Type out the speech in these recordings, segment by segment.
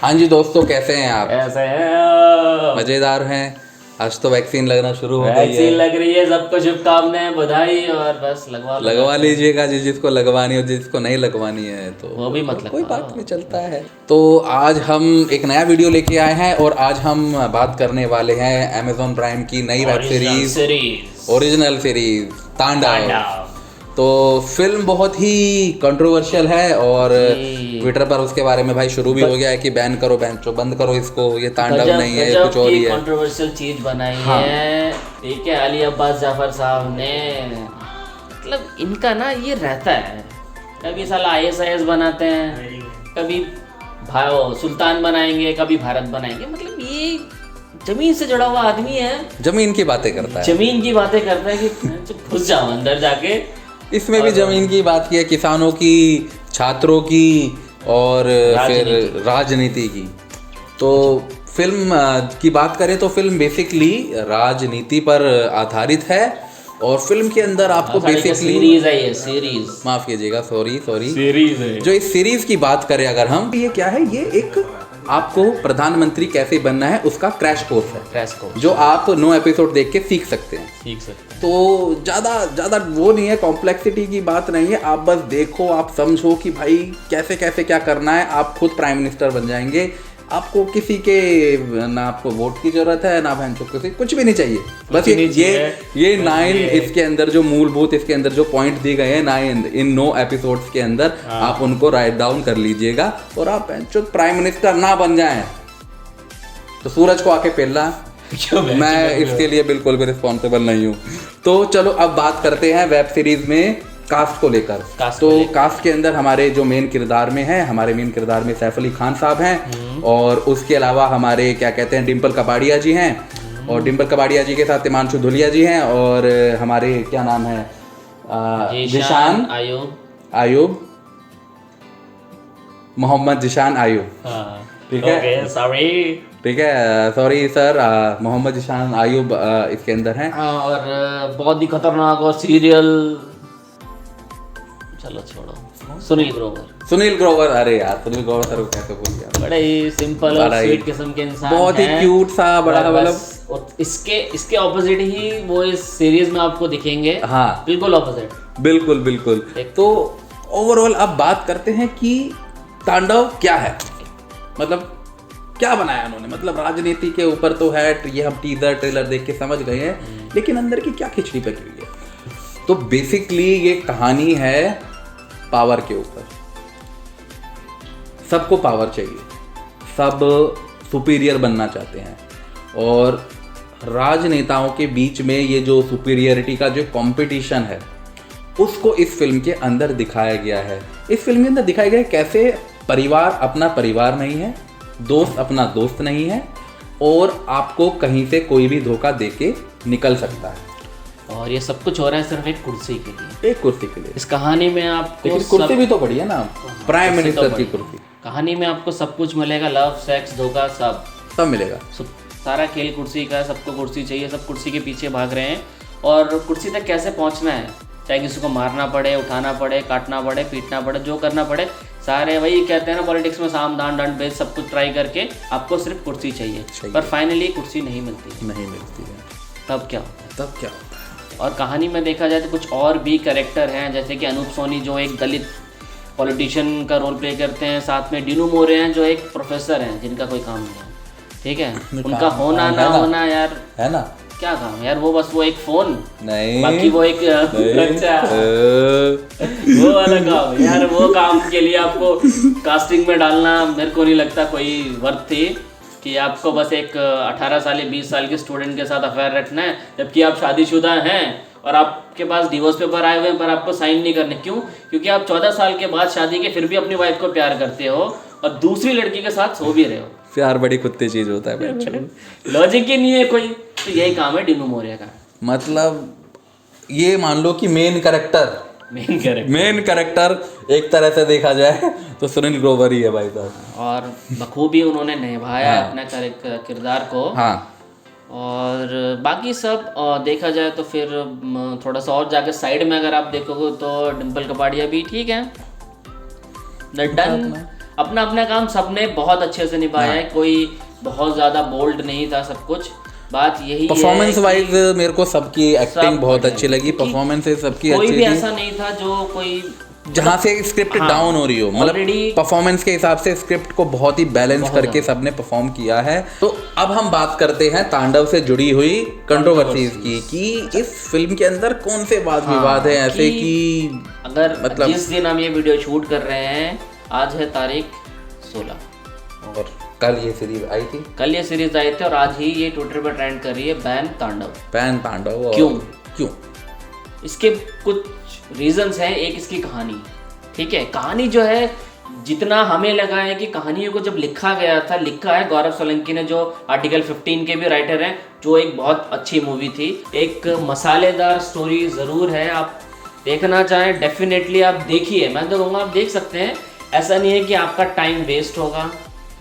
हाँ जी दोस्तों, कैसे हैं आप? ऐसे हैं। मजेदार हैं। आज तो वैक्सीन लगना शुरू हो गई वैक्सीन है। लग रही है, सबको शुभकामनाएं, बधाई। और बस लगवा लीजिएगा जिसको लगवानी हो, जिसको नहीं लगवानी है तो वो भी मत कोई लगवाओ। बात नहीं, चलता है। तो आज हम एक नया वीडियो लेके आए हैं और आज हम बात करने वाले हैं अमेज़ॉन प्राइम की नई वेब सीरीज, ओरिजिनल सीरीज तांडव। तो फिल्म बहुत ही कंट्रोवर्शियल है और ट्विटर पर उसके बारे में भाई शुरू भी हो गया है कि बैन करो, बंद करो इसको, ये तांडव नहीं है, कुछ और ही है। कंट्रोवर्शियल चीज बनाई है, ठीक है। अली अब्बास जाफर साहब ने, मतलब इनका ना ये रहता है, कभी साला ISIS बनाते हैं, कभी सुल्तान बनाएंगे, कभी भारत बनाएंगे। मतलब ये जमीन से जुड़ा हुआ आदमी है, जमीन की बातें करता है, जमीन की बातें करता है कि घुस जाओ अंदर जाके। इसमें भी जमीन की बात की है, किसानों की, छात्रों की और फिर राजनीति की। तो फिल्म की बात करें तो फिल्म बेसिकली राजनीति पर आधारित है और फिल्म के अंदर आपको बेसिकली सीरीज है, ये सीरीज, माफ कीजिएगा, सॉरी सीरीज है। जो इस सीरीज की बात करें अगर हम, ये क्या है, ये एक आपको प्रधानमंत्री कैसे बनना है उसका क्रैश कोर्स है, क्रैश कोर्स, जो आप 9 एपिसोड देख के सीख सकते हैं। तो ज़्यादा वो नहीं है, कॉम्प्लेक्सिटी की बात नहीं है। आप बस देखो, आप समझो कि भाई कैसे कैसे क्या करना है, आप खुद प्राइम मिनिस्टर बन जाएंगे। आपको किसी के ना आपको वोट की जरूरत है, ना बहन किसी, कुछ भी नहीं चाहिए। बस ये 9 इसके अंदर जो मूलभूत, इसके अंदर जो पॉइंट दिए गए हैं इन 9 एपिसोड्स के अंदर, आप उनको राइट डाउन कर लीजिएगा और आप प्राइम मिनिस्टर ना बन जाएं तो सूरज को आके पेलना, मैं इसके लिए बिल्कुल भी रिस्पॉन्सिबल नहीं हूँ। तो चलो अब बात करते हैं वेब सीरीज में कास्ट को लेकर। तो कास्ट के अंदर हमारे जो मेन किरदार में है, हमारे मेन किरदार में सैफ अली खान साहब हैं और उसके अलावा हमारे क्या कहते हैं डिम्पल कपाड़िया जी हैं और डिम्पल कपाड़िया जी के साथ हिमांशु धुलिया जी हैं और हमारे क्या नाम है जिशान आयुब, मोहम्मद जिशान आयुब, ठीक है, ठीक है, सॉरी सर, मोहम्मद जिशान आयुब इसके अंदर हैं। और बहुत ही खतरनाक और सीरियल, चलो छोड़ो, सुनील ग्रोवर, अरे यार सुनील ग्रोवर सर को कैसे भूल गया, बड़े ही सिंपल और स्वीट किस्म के इंसान, बहुत ही क्यूट सा, बड़ा मतलब इसके ऑपोजिट ही वो इस सीरीज में आपको दिखेंगे। हाँ बिल्कुल ऑपोजिट, बिल्कुल। तो ओवरऑल अब बात करते हैं कि तांडव क्या है, मतलब क्या बनाया उन्होंने। मतलब राजनीति के ऊपर तो है, ये हम टीजर ट्रेलर देख के समझ गए हैं, लेकिन अंदर की क्या खिचड़ी पकी हुई है। तो बेसिकली ये कहानी है पावर के ऊपर। सबको पावर चाहिए, सब सुपीरियर बनना चाहते हैं और राजनेताओं के बीच में ये जो सुपीरियरिटी का जो कंपटीशन है उसको इस फिल्म के अंदर दिखाया गया है। इस फिल्म के अंदर दिखाया गया है कैसे परिवार अपना परिवार नहीं है, दोस्त अपना दोस्त नहीं है और आपको कहीं से कोई भी धोखा देके निकल सकता है। और ये सब कुछ हो रहा है सिर्फ एक कुर्सी के लिए, एक कुर्सी के लिए। इस कहानी में आपको कुर्सी भी तो बड़ी है ना, प्राइम मिनिस्टर की कुर्सी। कहानी में आपको सब कुछ मिलेगा, लव, सेक्स, धोखा, सब मिलेगा। सारा खेल कुर्सी का, सबको कुर्सी चाहिए, सब कुर्सी के पीछे भाग रहे हैं। और कुर्सी तक कैसे पहुंचना है, चाहे किसी को मारना पड़े, उठाना पड़े, काटना पड़े, पीटना पड़े, जो करना पड़े, सारे वही कहते हैं ना पॉलिटिक्स में, साम दान दंड भेद, सब कुछ ट्राई करके आपको सिर्फ कुर्सी चाहिए। पर फाइनली कुर्सी नहीं मिलती है। तब क्या होता है? और कहानी में देखा जाए तो कुछ और भी कैरेक्टर हैं, जैसे कि अनूप सोनी जो एक दलित पॉलिटिशियन का रोल प्ले करते हैं, साथ में डीनू मोरे हैं जो एक प्रोफेसर हैं जिनका कोई काम नहीं है, ठीक है। उनका होना ना होना यार है ना, क्या काम यार, वो एक फोन नहीं, बाकी वो एक अच्छा वो वाला काम यार, वो काम के लिए आपको कास्टिंग में डालना मेरे को नहीं लगता कोई वर्थ थी कि आपको बस एक 18 साल या 20 साल के स्टूडेंट के साथ अफेयर रखना है, जबकि आप शादीशुदा हैं और आपके पास डिवोर्स पेपर आए हुए हैं पर आपको साइन नहीं करने। क्यों? क्योंकि आप 14 साल के बाद शादी के फिर भी अपनी वाइफ को प्यार करते हो और दूसरी लड़की के साथ सो भी रहे हो। प्यार बड़ी कुत्ते चीज होता है, लॉजिक ही नहीं है कोई। तो यही काम है डीनू मोरिया का। मतलब ये मान लो कि मेन कैरेक्टर एक तरह से देखा जाए तो सुनील ग्रोवर ही है भाई साहब, और बखूबी उन्होंने निभाया अपना किरदार को। हाँ। और बाकी सब देखा जाए तो फिर थोड़ा सा और जाके साइड में अगर आप देखोगे तो डिम्पल कपाड़िया भी ठीक है, डन। अपना अपना काम सबने बहुत अच्छे से निभाया है, कोई बहुत ज्यादा बोल्ड नहीं था सब कुछ। बात यही परफॉर्मेंस वाइज मेरे को सबकी एक्टिंग बहुत अच्छी लगी, परफॉर्मेंसेस सबकी अच्छी थी, कोई भी ऐसा नहीं था जो कोई जहाँ से स्क्रिप्ट डाउन हो रही हो, मतलब परफॉर्मेंस के हिसाब से स्क्रिप्ट को बहुत ही बैलेंस करके सबने परफॉर्म किया है। तो अब हम बात करते हैं तांडव से जुड़ी हुई कंट्रोवर्सीज की, कि इस फिल्म के अंदर कौन से वाद विवाद है ऐसे कि अगर मतलब जिस दिन हम ये वीडियो शूट कर रहे हैं, आज है तारीख 16 और कल ये सीरीज आई थी, कल ये सीरीज आई थी और आज ही ये ट्विटर पर ट्रेंड कर रही है बैन तांडव। क्यों? इसके कुछ रीजंस हैं। एक इसकी कहानी, ठीक है, कहानी जो है, जितना हमें लगा है कि कहानियों को जब लिखा गया था, लिखा है गौरव सोलंकी ने, जो आर्टिकल 15 के भी राइटर हैं, जो एक बहुत अच्छी मूवी थी, एक मसालेदार स्टोरी ज़रूर है। आप देखना चाहें डेफिनेटली आप देखिए, मैं तो कहूँगा आप देख सकते हैं। ऐसा नहीं है कि आपका टाइम वेस्ट होगा,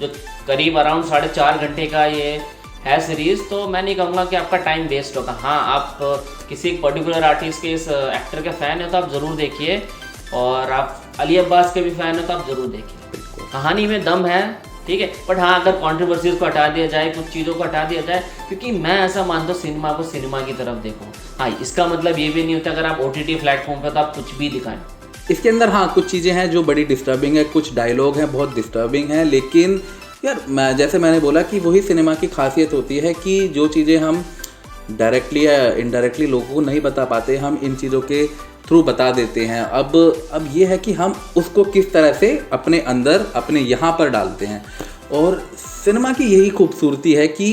जो करीब अराउंड 4.5 घंटे का ये है सीरीज़, तो मैं नहीं कहूँगा कि आपका टाइम वेस्ट होगा। हाँ, आप किसी पर्टिकुलर आर्टिस्ट के, इस एक्टर के फ़ैन है तो आप ज़रूर देखिए, और आप अली अब्बास के भी फ़ैन है तो आप ज़रूर देखिए। कहानी में दम है, ठीक है, बट हाँ, अगर कॉन्ट्रोवर्सीज को हटा दिया जाए, कुछ चीज़ों को हटा दिया जाए, क्योंकि मैं ऐसा मानता हूँ सिनेमा को सिनेमा की तरफ देखो। हाँ, इसका मतलब ये भी नहीं होता अगर आप OTT प्लेटफॉर्म पर तो आप कुछ भी दिखाएं। इसके अंदर हाँ कुछ चीज़ें हैं जो बड़ी डिस्टर्बिंग है, कुछ डायलॉग हैं बहुत डिस्टर्बिंग हैं, लेकिन यार जैसे मैंने बोला कि वही सिनेमा की खासियत होती है कि जो चीज़ें हम डायरेक्टली या इनडायरेक्टली लोगों को नहीं बता पाते, हम इन चीज़ों के थ्रू बता देते हैं। अब ये है कि हम उसको किस तरह से अपने अंदर, अपने यहाँ पर डालते हैं। और सिनेमा की यही खूबसूरती है कि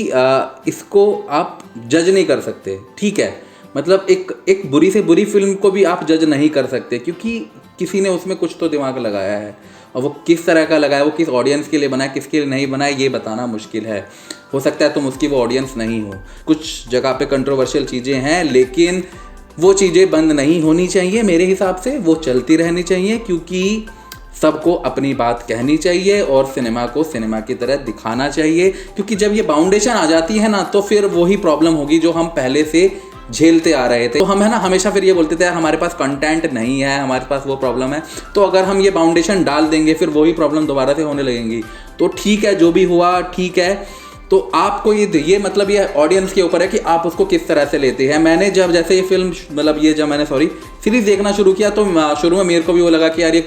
इसको आप जज नहीं कर सकते, ठीक है, मतलब एक बुरी से बुरी फिल्म को भी आप जज नहीं कर सकते, क्योंकि किसी ने उसमें कुछ तो दिमाग लगाया है, और वो किस तरह का लगाया, वो किस ऑडियंस के लिए बनाया, किसके लिए नहीं बनाया, ये बताना मुश्किल है। हो सकता है तुम उसकी वो ऑडियंस नहीं हो। कुछ जगह पे कंट्रोवर्शियल चीज़ें हैं, लेकिन वो चीज़ें बंद नहीं होनी चाहिए मेरे हिसाब से, वो चलती रहनी चाहिए, क्योंकि सबको अपनी बात कहनी चाहिए और सिनेमा को सिनेमा की तरह दिखाना चाहिए। क्योंकि जब ये बाउंडेशन आ जाती है ना, तो फिर वही प्रॉब्लम होगी जो हम पहले से झेलते आ रहे थे। तो हम है ना हमेशा फिर ये बोलते थे यार हमारे पास कंटेंट नहीं है, हमारे पास वो प्रॉब्लम है। तो अगर हम ये बाउंडेशन डाल देंगे फिर वही प्रॉब्लम दोबारा से होने लगेंगी। तो ठीक है, जो भी हुआ ठीक है। तो आपको ये मतलब ये ऑडियंस के ऊपर है कि आप उसको किस तरह से लेते हैं। मैंने जब जैसे ये फिल्म मतलब ये जब मैंने सीरीज देखना शुरू किया, तो शुरू में मेरे को भी वो लगा कि यार ये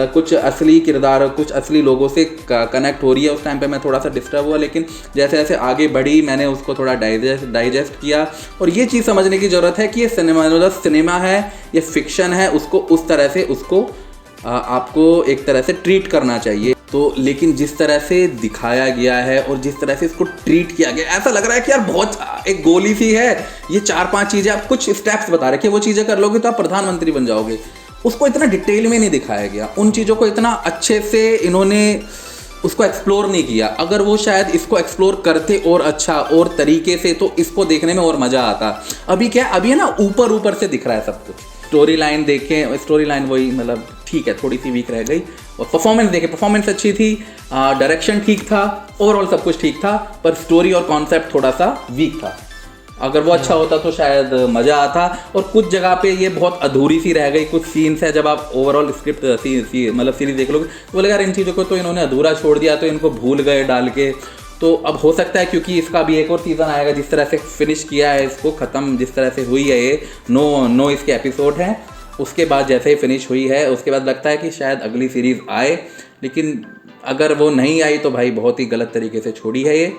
कुछ असली किरदार, कुछ असली लोगों से कनेक्ट हो रही है। उस टाइम पे मैं थोड़ा सा डिस्टर्ब हुआ, लेकिन जैसे जैसे आगे बढ़ी मैंने उसको थोड़ा डाइजेस्ट किया। और ये चीज़ समझने की ज़रूरत है कि ये सिनेमा है, ये फिक्शन है, उसको उस तरह से उसको आपको एक तरह से ट्रीट करना चाहिए। तो लेकिन जिस तरह से दिखाया गया है और जिस तरह से इसको ट्रीट किया गया, ऐसा लग रहा है कि यार बहुत एक गोली सी है, ये 4-5 चीज़ें आप कुछ स्टेप्स बता रहे कि वो चीज़ें कर लोगे तो आप प्रधानमंत्री बन जाओगे। उसको इतना डिटेल में नहीं दिखाया गया, उन चीज़ों को इतना अच्छे से इन्होंने उसको एक्सप्लोर नहीं किया। अगर वो शायद इसको एक्सप्लोर करते और अच्छा और तरीके से, तो इसको देखने में और मज़ा आता। अभी क्या, अभी है ना ऊपर से दिख रहा है सब कुछ। स्टोरी लाइन देखें, स्टोरी लाइन वही मतलब ठीक है, थोड़ी सी वीक रह गई। और परफॉर्मेंस देखें, परफॉर्मेंस अच्छी थी, डायरेक्शन ठीक था, ओवरऑल सब कुछ ठीक था, पर स्टोरी और कॉन्सेप्ट थोड़ा सा वीक था। अगर वो अच्छा होता तो शायद मज़ा आता। और कुछ जगह पे ये बहुत अधूरी सी रह गई। कुछ सीन्स है, जब आप ओवरऑल स्क्रिप्ट मतलब सीरीज देख लोगे तो बोलेगा यार इन चीज़ों को तो इन्होंने अधूरा छोड़ दिया, तो इनको भूल गए डाल के। तो अब हो सकता है क्योंकि इसका भी एक और सीज़न आएगा, जिस तरह से फिनिश किया है इसको, ख़त्म जिस तरह से हुई है ये, 9 इसके एपिसोड हैं। उसके बाद जैसे ही फिनिश हुई है उसके बाद लगता है कि शायद अगली सीरीज़ आए, लेकिन अगर वो नहीं आई तो भाई बहुत ही गलत तरीके से छोड़ी है ये।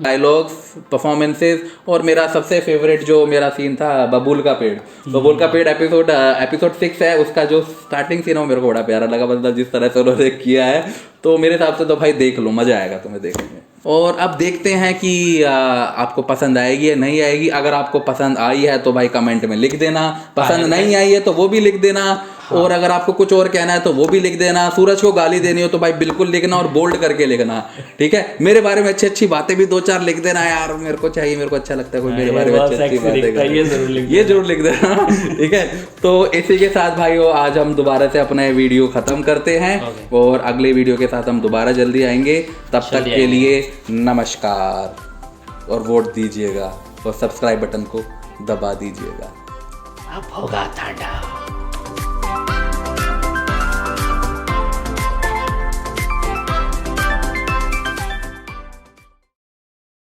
डायलॉग्स, परफॉर्मेंसेस, और मेरा सबसे फेवरेट जो मेरा सीन था बबूल का पेड़। बबूल का पेड़ एपिसोड 6 है, उसका जो स्टार्टिंग सीन है वो मेरे को बड़ा प्यारा लगा, मतलब जिस तरह से उन्होंने किया है। तो मेरे हिसाब से तो भाई देख लो, मज़ा आएगा तुम्हें देखने में। और अब देखते हैं कि आपको पसंद आएगी या नहीं आएगी। अगर आपको पसंद आई है तो भाई कमेंट में लिख देना, पसंद नहीं आई है तो वो भी लिख देना। हाँ। और अगर आपको कुछ और कहना है तो वो भी लिख देना। सूरज को गाली देनी हो तो भाई बिल्कुल लिखना, और बोल्ड करके लिखना, ठीक है। मेरे बारे में अच्छी बातें भी 2-4 लिख देना यार, मेरे को चाहिए, मेरे को अच्छा लगता है कोई मेरे बारे में अच्छी बातें, ये जरूर लिख देना, ठीक है। तो इसी के साथ भाइयों आज हम दोबारा से अपना वीडियो खत्म करते हैं, और अगले वीडियो के साथ हम दोबारा जल्दी आएंगे। तब तक के लिए नमस्कार, और वोट दीजिएगा और सब्सक्राइब बटन को दबा दीजिएगा। अब होगा तांडव।